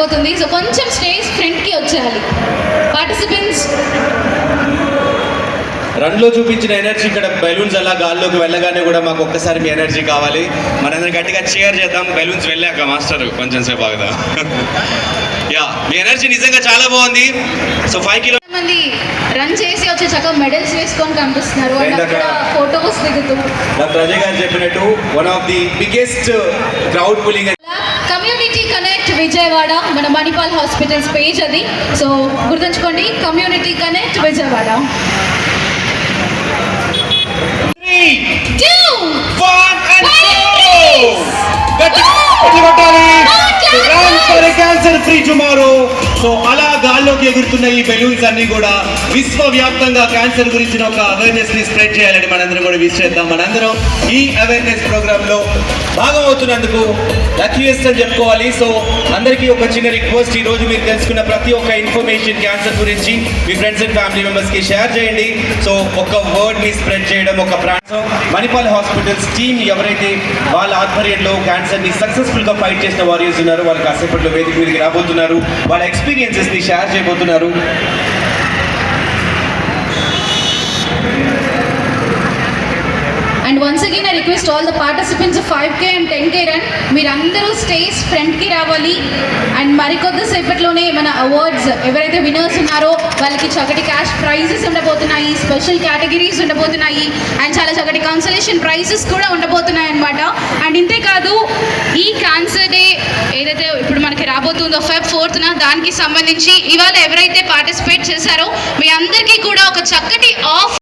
అయిపోతుంది. సో కొంచెం స్టేజ్ ఫ్రంట్కి వచ్చేయాలి పార్టిసిపెంట్స్. రన్లో చూపించిన ఎనర్జీ ఇక్కడ బెలూన్స్ అలా గాల్లోకి వెళ్ళగానే కూడా మాకు ఒక్కసారి మీ ఎనర్జీ కావాలి. మనందరం గట్టిగా చీర్ చేద్దాం బెలూన్స్ వెళ్ళాక మాస్టర్ కొంచెం సేపు ఆగదా. యా, మీ ఎనర్జీ నిజంగా చాలా బాగుంది. సో 5 మంది రన్ చేసి వచ్చే చక్కగా మెడల్స్ వేసుకొని కనిపిస్తున్నారు, ఫోటోస్ దిగుతూ. డాక్టర్ అజయ్ గారు చెప్పినట్టు one of the biggest crowd pulling community connect Vijayawada మన మణిపాల్ హాస్పిటల్స్ పేజ్ అది. సో గుర్తుంచుకోండి, community connect Vijayawada. 3, 2, 1 and go! Run for a cancer free tomorrow. So అలా గాల్లోకి ఎగురుతున్న ఈ బెలూన్స్ అన్ని కూడా విశ్వవ్యాప్తంగా క్యాన్సర్ గురించిన ఒక అవేర్నెస్ ని స్ప్రెడ్ చేయాలని మనందరం కూడా విష్ చేద్దాం. మనందరం ఈ అవేర్నెస్ ప్రోగ్రామ్ లో భాగం అవుతున్నందుకు లక్కీయెస్ట్ అని చెప్పుకోవాలి. సో అందరికీ ఒక చిన్న రిక్వెస్ట్, ఈ రోజు మీరు తెలుసుకున్న ప్రతి ఒక్క ఇన్ఫర్మేషన్ క్యాన్సర్ గురించి మీ ఫ్రెండ్స్ అండ్ ఫ్యామిలీ మెంబర్స్ కి షేర్ చేయండి. సో ఒక వర్డ్ ని స్ప్రెడ్ చేయడం ఒక మణిపాల్ హాస్పిటల్స్ టీమ్ ఎవరైతే వాళ్ళ ఆధ్వర్యంలో క్యాన్సర్ ని సక్సెస్ఫుల్ గా ఫైట్ చేసిన వారియర్స్ ఉన్నారో వాళ్ళు కాసేపట్లో వేదిక మీదకి రాబోతున్నారు, వాళ్ళ ఎక్స్పీరియన్సెస్ ని షేర్ చేయబోతున్నారు. And once again I request all the participants 5K and 10K run, మీరందరూ స్టేజ్ ఫ్రంట్కి రావాలి. అండ్ మరికొద్ది సేపట్లోనే మన అవార్డ్స్ ఎవరైతే విన్నర్స్ ఉన్నారో వాళ్ళకి చక్కటి క్యాష్ ప్రైజెస్ ఉండబోతున్నాయి, స్పెషల్ కేటగిరీస్ ఉండబోతున్నాయి, అండ్ చాలా చక్కటి కన్సలేషన్ ప్రైజెస్ కూడా ఉండబోతున్నాయి అనమాట. అండ్ ఇంతే కాదు, ఈ క్యాన్సర్ డే ఏదైతే ఇప్పుడు మనకి రాబోతుందో Feb 4th దానికి సంబంధించి ఇవాళ ఎవరైతే పార్టిసిపేట్ చేశారో మీ అందరికీ కూడా ఒక చక్కటి ఆఫ్